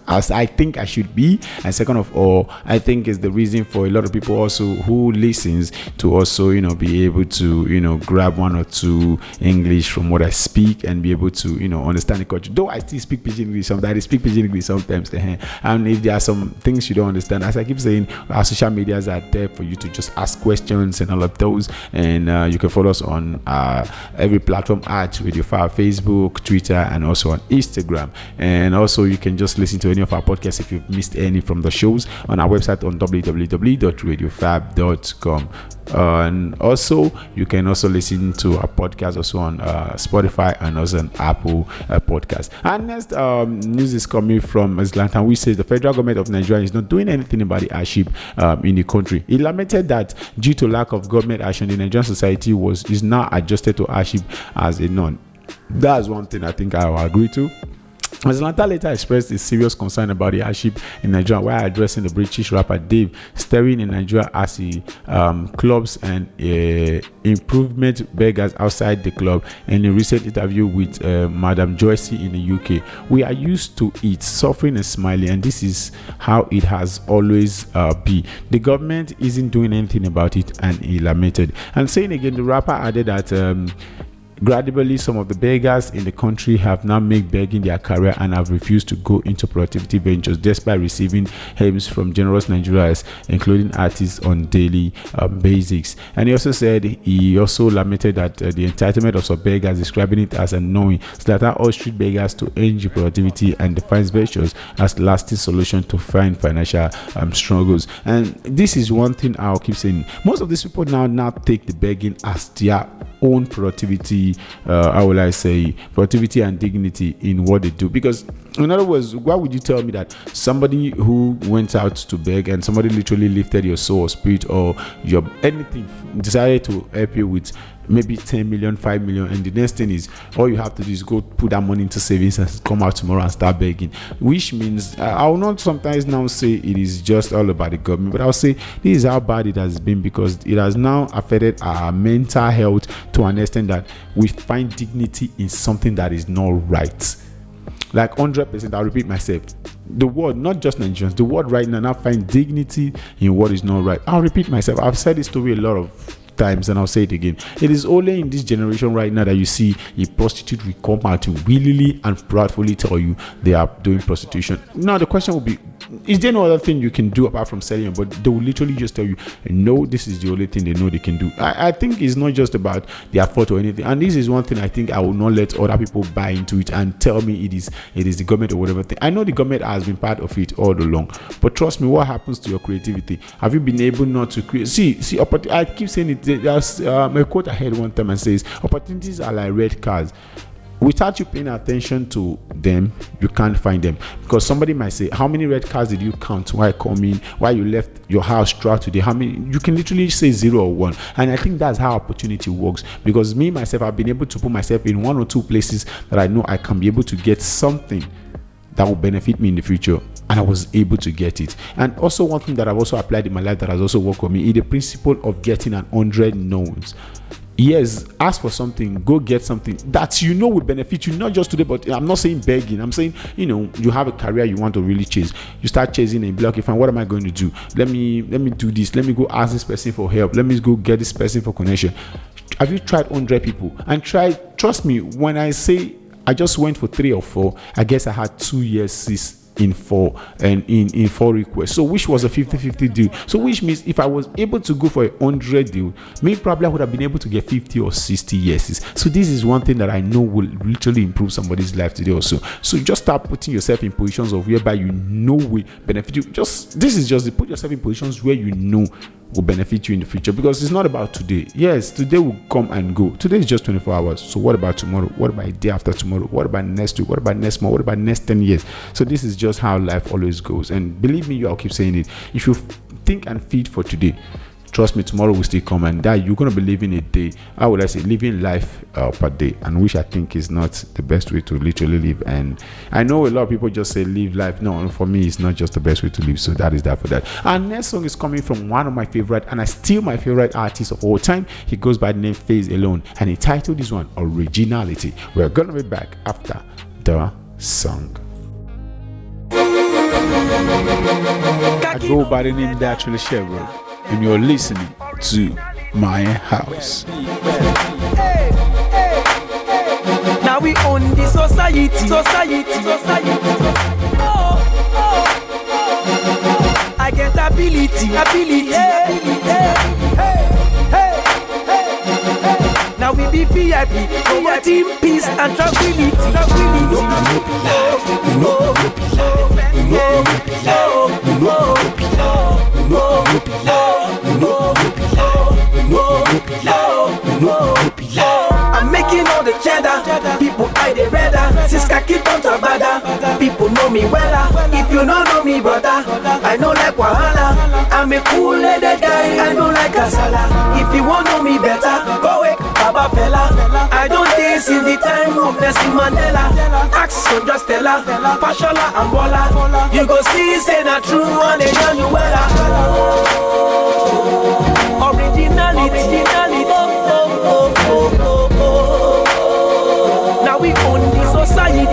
as I think I should be, and second of all, I think is the reason for a lot of people also who listens to also, you know, be able to, you know, grab one or two English from what I speak and be able to, you know, understand the culture. Though I still speak Pidgin English sometimes, I speak Pidgin English sometimes, and if there are some things you don't understand, as I keep saying, our social medias are there for you to just ask questions and all of those, and you can follow us on every platform at Radio Fab, Facebook, Twitter, and also on Instagram. And also you can just listen to any of our podcasts if you've missed any from the shows on our website on www.radiofab.com. And also you can also listen to our podcast also on Spotify and also on Apple podcast. And next news is coming from Atlanta, which says the federal government of Nigeria is not doing anything about the hardship in the country. It lamented that due to lack of government action, the Nigerian society is now adjusted to hardship as a non. That's one thing I think I will agree to. Atlanta later expressed a serious concern about the hardship in Nigeria while addressing the British rapper Dave, staring in Nigeria as he clubs and improvement beggars outside the club. In a recent interview with Madam Joycey in the UK, we are used to it, suffering and smiling, and this is how it has always been. The government isn't doing anything about it, and he lamented. And saying again, the rapper added that gradually, some of the beggars in the country have now made begging their career and have refused to go into productivity ventures despite receiving helps from generous Nigerians, including artists, on daily basics. And he also said he also lamented that the entitlement of some beggars, describing it as annoying, so that all street beggars to end productivity and defines ventures as lasting solution to find financial struggles. And this is one thing I'll keep saying. Most of these people now take the begging as their own productivity, how will I say, productivity and dignity in what they do. Because in other words, why would you tell me that somebody who went out to beg and somebody literally lifted your soul or spirit or your anything, decided to help you with maybe 10 million, 5 million, and the next thing is all you have to do is go put that money into savings and come out tomorrow and start begging? Which means I will not sometimes now say it is just all about the government, but I'll say this is how bad it has been, because it has now affected our mental health to an extent that we find dignity in something that is not right. Like 100%, I'll repeat myself. The world, not just Nigerians, the world right now find dignity in what is not right. I'll repeat myself. I've said this story a lot of times and I'll say it again. It is only in this generation right now that you see a prostitute will come out to willingly and proudly tell you they are doing prostitution. Now the question will be, is there no other thing you can do apart from selling? But they will literally just tell you, no, this is the only thing they know they can do. I think it's not just about their effort or anything. And this is one thing I think I will not let other people buy into it and tell me it is the government or whatever thing. I know the government has been part of it all along, but trust me, what happens to your creativity? Have you been able not to create? See, I keep saying it. There's a quote I heard one time and says, opportunities are like red cars. Without you paying attention to them, you can't find them. Because somebody might say, how many red cars did you count while coming, while you left your house throughout today? How many? You can literally say 0 or 1. And I think that's how opportunity works. Because me, myself, I've been able to put myself in 1 or 2 places that I know I can be able to get something that will benefit me in the future. And I was able to get it. And also one thing that I've also applied in my life that has also worked for me is the principle of getting 100 no's. Yes, ask for something, go get something that you know will benefit you, not just today, but I'm not saying begging. I'm saying, you have a career you want to really chase. You start chasing and be like, okay, fine, what am I going to do? Let me do this. Let me go ask this person for help. Let me go get this person for connection. Have you tried 100 people? And trust me, when I say I just went for 3 or 4, I guess I had 2 years in 4 and in 4 requests, so which was a 50-50 deal. So which means if I was able to go for 100 deal, maybe probably I would have been able to get 50 or 60 yeses. So this is one thing that I know will literally improve somebody's life today also. So just start putting yourself in positions of whereby you know will benefit you. Put yourself in positions where you know will benefit you in the future, because it's not about today. Yes, today will come and go. Today is just 24 hours. So what about tomorrow? What about a day after tomorrow? What about next week? What about next month? What about next 10 years? So this is just how life always goes. And believe me, I'll keep saying it. If you think and feed for today, trust me, tomorrow will still come, and that you're going to be living a day. How would I say? Living life per day, and which I think is not the best way to literally live. And I know a lot of people just say live life. No, for me, it's not just the best way to live. So that is that for that. Our next song is coming from one of my favorite, and I still my favorite artist of all time. He goes by the name Phase Alone, and he titled this one Originality. We're going to be back after the song. I go by the name Datriller Chevborg, and you're listening to My House. Now we own the society. I get ability. Now we be VIP, team peace and tranquility. I'm making all the cheddar. People I the redder. Since Kaki down to Bada. People know me well. If you don't know me, brother, I know like Wahala. I'm a cool lady guy. I know like Kasala. If you want know me better, go away. Baba a fella. I don't dance in the time of Nelson Mandela. Action just Stella, Pashola and Bola. You go see, say na true one, they know you well. Originality. Now we own the society.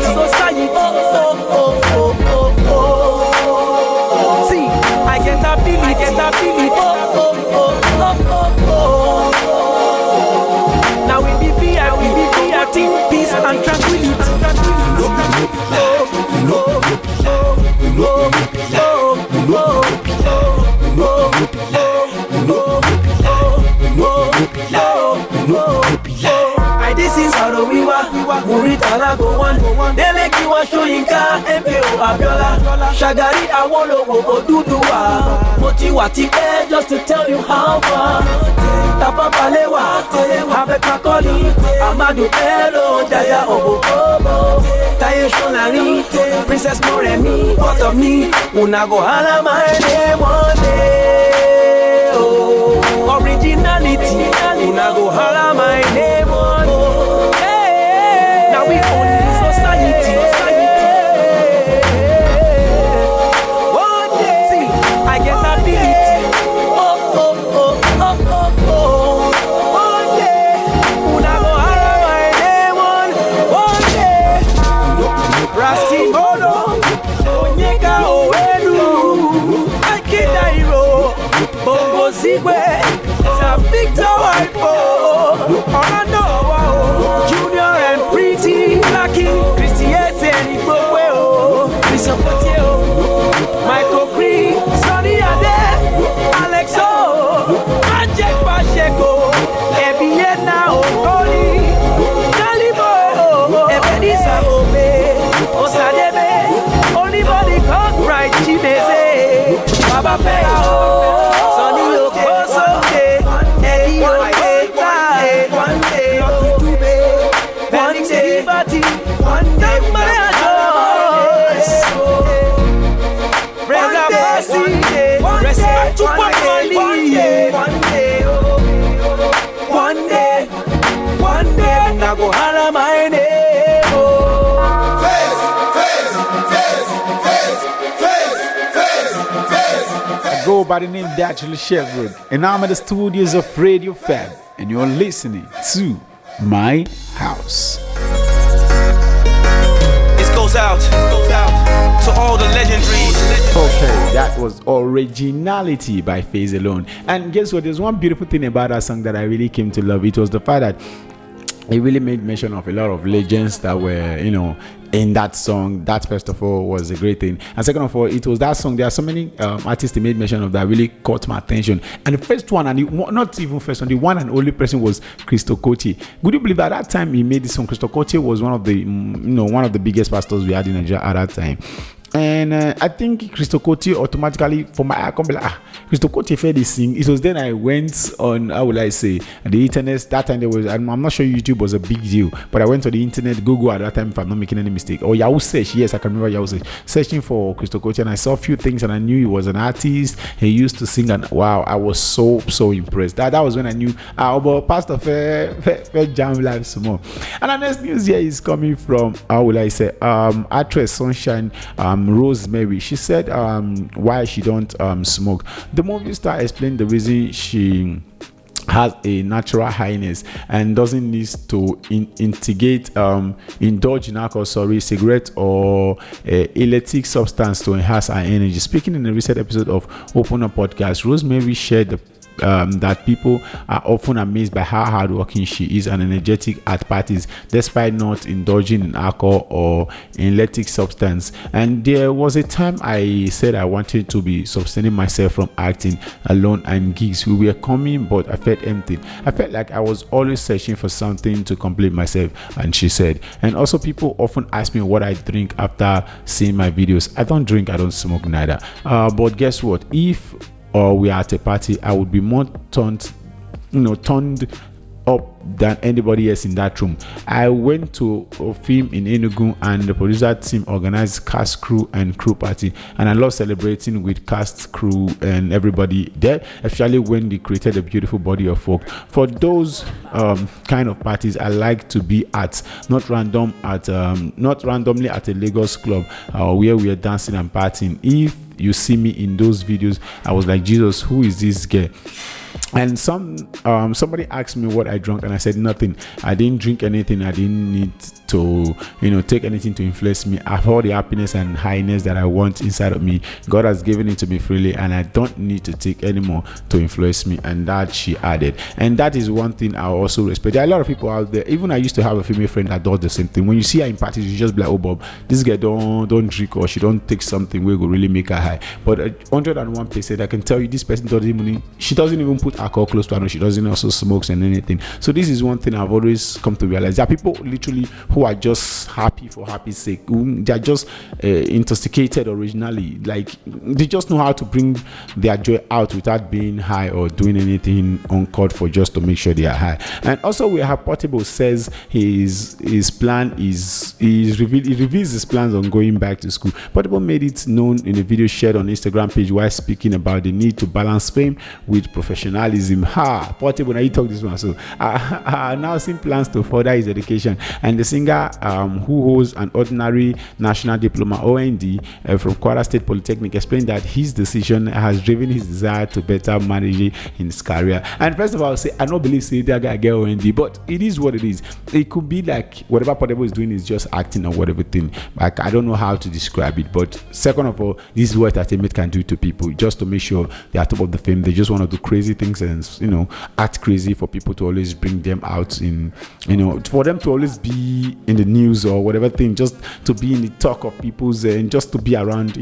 See, I get ability. Now we be peace and tranquility. This is how the we were. Muritala go one. Deleki wa Shoyinka, MPO Abiola, Shagari Awolowo Oduduwa, Motiwati just to tell you how far. Tapa Balewa, Abeka Koli, Amadu Bello, Jaya Obokobo, Taye Shonari, Princess Moremi, what of me, Unago Hala my name one day. Oh, originality, Unago Hala my name one day. Now we own the society. One day, see, I get ability. One day, Unago Hala my name one day. Rasti Bodo, Onyeka Owenu, Akidairo, Bongo Zigwe, Sa Victor Waipo, Orlando, Junior and Pretty, Lucky, Christiette and Igbokwe, Christopher, Michael Cree, Sonny Ade, Alexo, Magic Pacheco, Ebiena Okoli, Nalibo, Ebenisa Obe, Osadebe, Only Cock Right Chimeze, Baba Pega, Sonny Okoso, Eddie Oeta, one day, Lucky Dube, Felix Liberty, one day, Maya Joyce, Reza Bassi, respect to Pamali, one day, Nago Hala my name. I go by the name Datriller Chevborg, and I'm at the studios of Radio Fab, and you're listening to My House. This goes out to all the legendaries. Okay, that was Originality by Phase Alone. And guess what? There's one beautiful thing about that song that I really came to love. It was the fact that it really made mention of a lot of legends that were, in that song. That first of all was a great thing, and second of all, it was that song. There are so many artists they made mention of that really caught my attention. And the first one, and not even first one, the one and only person was Christo Kochi. Would you believe that at that time he made this song? Christo Kochi was one of the one of the biggest pastors we had in Nigeria at that time. And I think Christo Kochi automatically, for my I come be like, Christo Kochi fair this sing. It was then I went on, how will I say, the internet. That time there was, I'm not sure YouTube was a big deal, but I went to the internet, Google at that time, if I'm not making any mistake, or Yahoo search. Yes, I can remember Yahoo search, searching for Christo Kochi, and I saw a few things, and I knew he was an artist. He used to sing, and wow, I was so impressed. That was when I knew about Pastor Fair Jam Live some more. And the next news here is coming from, how will I say, actress Sunshine Rosemary. She said why she don't smoke. The movie star explained the reason she has a natural highness and doesn't need to indulge in alcohol, cigarette or illicit substance to enhance her energy. Speaking in a recent episode of Open Up Podcast, Rosemary shared that people are often amazed by how hardworking she is and energetic at parties, despite not indulging in alcohol or illicit substance. And there was a time I said I wanted to be sustaining myself from acting alone and gigs. We were coming, but I felt empty. I felt like I was always searching for something to complete myself. And she said, and also people often ask me what I drink after seeing my videos. I don't drink, I don't smoke neither. But guess what? If we are at a party, I would be more turned up than anybody else in that room. I went to a film in Enugu, and the producer team organized cast, crew, and crew party, and I love celebrating with cast, crew, and everybody there, especially when they created a beautiful body of work. For those kind of parties, I like to be at not randomly at a Lagos club where we are dancing and partying. If you see me in those videos, I was like, Jesus, who is this girl? And somebody asked me what I drank, and I said nothing. I didn't drink anything. I didn't need to take anything to influence me. I have all the happiness and highness that I want inside of me. God has given it to me freely, and I don't need to take any more to influence me. And that she added, and that is one thing I also respect. There are a lot of people out there. Even I used to have a female friend that does the same thing. When you see her in parties, you just be like, oh Bob, this girl don't drink, or she don't take something where will really make her high. But 101%, I can tell you, this person she doesn't even put alcohol close to her. She doesn't also smokes and anything. So this is one thing I've always come to realize. There are people literally who are just happy for happy's sake. They are just intoxicated originally. Like, they just know how to bring their joy out without being high or doing anything uncalled for, just to make sure they are high. And also, we have Portable says his plan is he reveals his plans on going back to school. Portable made it known in a video shared on Instagram page while speaking about the need to balance fame with professionalism. Portable, now you talk this one. So I now seen plans to further his education, and the singer who holds an ordinary national diploma OND from Kwara State Polytechnic explained that his decision has driven his desire to better manage in his career. And first of all, I'll say I don't believe that guy get OND, but it is what it is. It could be like whatever Portable is doing is just acting or whatever thing. Like, I don't know how to describe it. But second of all, this is what entertainment can do to people, just to make sure they are top of the fame. They just want to do crazy things and act crazy for people to always bring them out in, for them to always be in the news or whatever thing, just to be in the talk of people's and just to be around,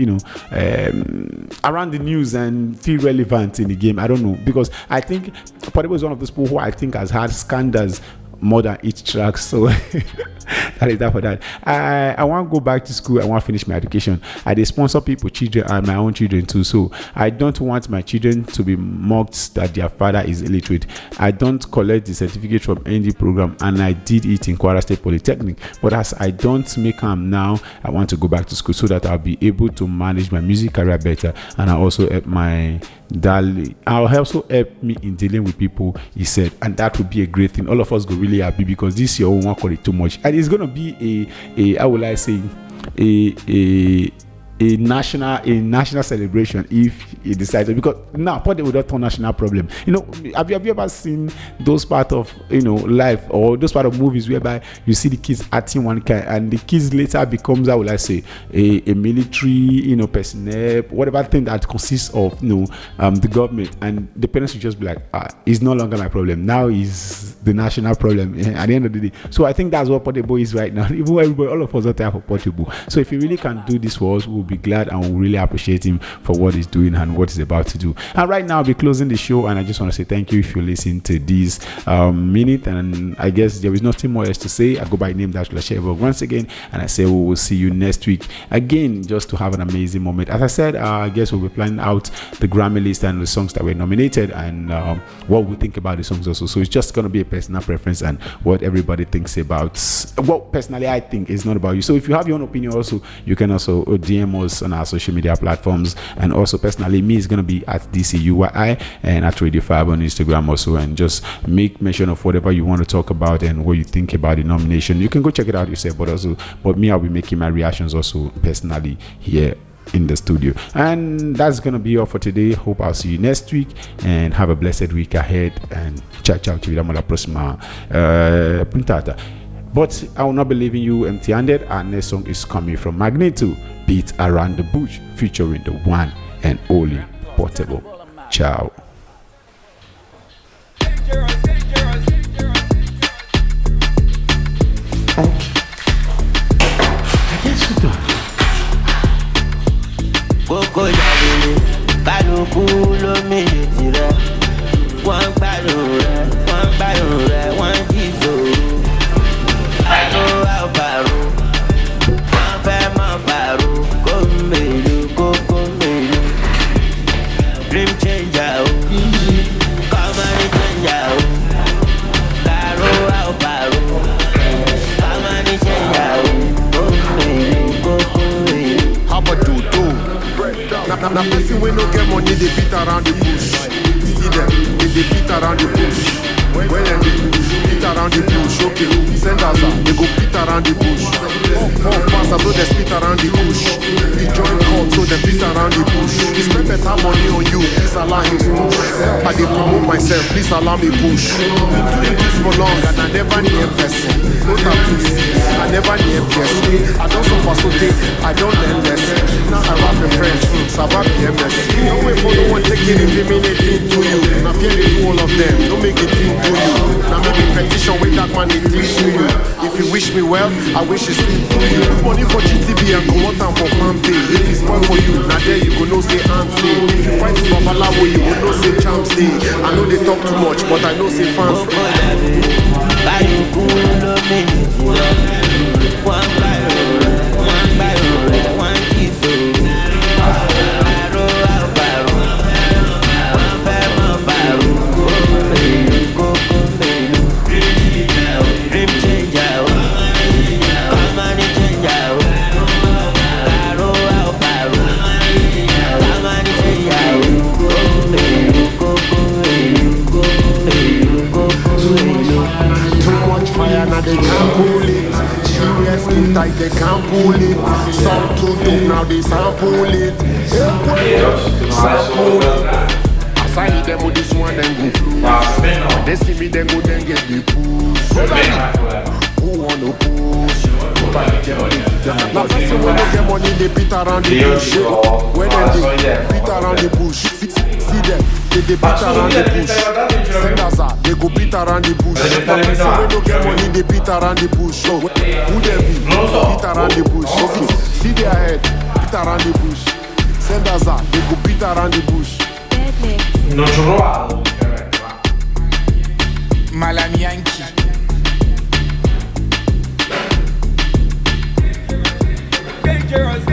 around the news and feel relevant in the game. I don't know, because I think Portable is one of those people who I think has had scandals more than each track. So that is that for that. I want to go back to school. I want to finish my education. I dey sponsor people, children, and my own children too. So I don't want my children to be mocked that their father is illiterate. I don't collect the certificate from ND program, and I did it in Kwara State Polytechnic. But as I don't make them now, I want to go back to school so that I'll be able to manage my music career better, and I also help my darling. I'll also help me in dealing with people, he said, and that would be a great thing. All of us go really happy, because this year we won't call it too much, and it's gonna be a how will I say a national celebration if he decides, because now Portable would not turn national problem. Have you ever seen those part of life, or those part of movies whereby you see the kids acting one kind and the kids later becomes, how will I say, a military personnel, whatever thing that consists of the government, and the parents will just be like, it's no longer my problem, now is the national problem at the end of the day. So I think that's what Portable is right now. Even everybody, all of us are there for Portable. So if he really can do this for us, we'll be glad, and we'll really appreciate him for what he's doing and what he's about to do. And right now I'll be closing the show, and I just want to say thank you if you listen to this minute, and I guess there is nothing more else to say. I go by name Datriller Chevborg once again, and I say we will see you next week again, just to have an amazing moment. As I said, I guess we'll be planning out the Grammy list and the songs that were nominated, and what we think about the songs also. So it's just going to be a personal preference and what everybody thinks about. Well, personally, I think it's not about you. So if you have your own opinion also, you can also DM us on our social media platforms. And also personally, me is going to be at DCUYI and at Radio 5 on Instagram also, and just make mention of whatever you want to talk about and what you think about the nomination. You can go check it out yourself, but me, I'll be making my reactions also personally here in the studio. And that's gonna be all for today. Hope I'll see you next week, and have a blessed week ahead, and ciao ci vediamo la prossima puntata. But I will not be leaving you empty-handed. Our next song is coming from Magneto, Beat Around the Bush, featuring the one and only Portable. Ciao. Kókó jáde kálukú lómìnira tirẹ̀, wọ́n ń gbádùn rẹ̀, wọ́n jí sòrò. Àgbo àbàrò, wọ́n fẹ́ mọ̀ bàrò, kó mèlú. Dream changer o, kọ́mọ́rí changer o. Now person we no get money, they beat around the bush. See them, they beat around the bush. When they beat around the bush, okay, send us out, they go beat around the bush. Puff faster, so they spit around the bush. The joint cut, so they beat around the bush. He spend better money on you, please allow him push. I dey promote myself, please allow me push. Been doing this for long and I never near person. No tattoos, I never near person. I don't suffer so deep, I don't learn lesson. Now I rap in French, ça va bien merci. No way for no one taking incriminating to you. Now fear they do all of them, don't make it thing to you. Now make a petition with that man they teach to you. If you wish me well, I wish it's sweet to you. Money for GTB and come out for Palm Day. If it's spoil for you, now there you go no say auntie. If you fight with Babalawo, you go no say champs day. I know they talk too much, but I know say fans. Now they can't pull it. Serious skin tight, they can't pull it. Some too dope, now they sample it. Sample it. As I hit them with this one, then go blue. When they see me, then go, then get the push. Who wanna push? Now person when they get money, they beat around the bush. When they beat around the bush. See them. They beat around the bush. Send us out, they go beat around the bush. Now person when they get money, they beat around the bush. So who they be? Beat around the bush. Okay, see their head, beat around the bush. Send us out, they go beat around the bush. Non ci ho provato. Malamianchi. Dangerous.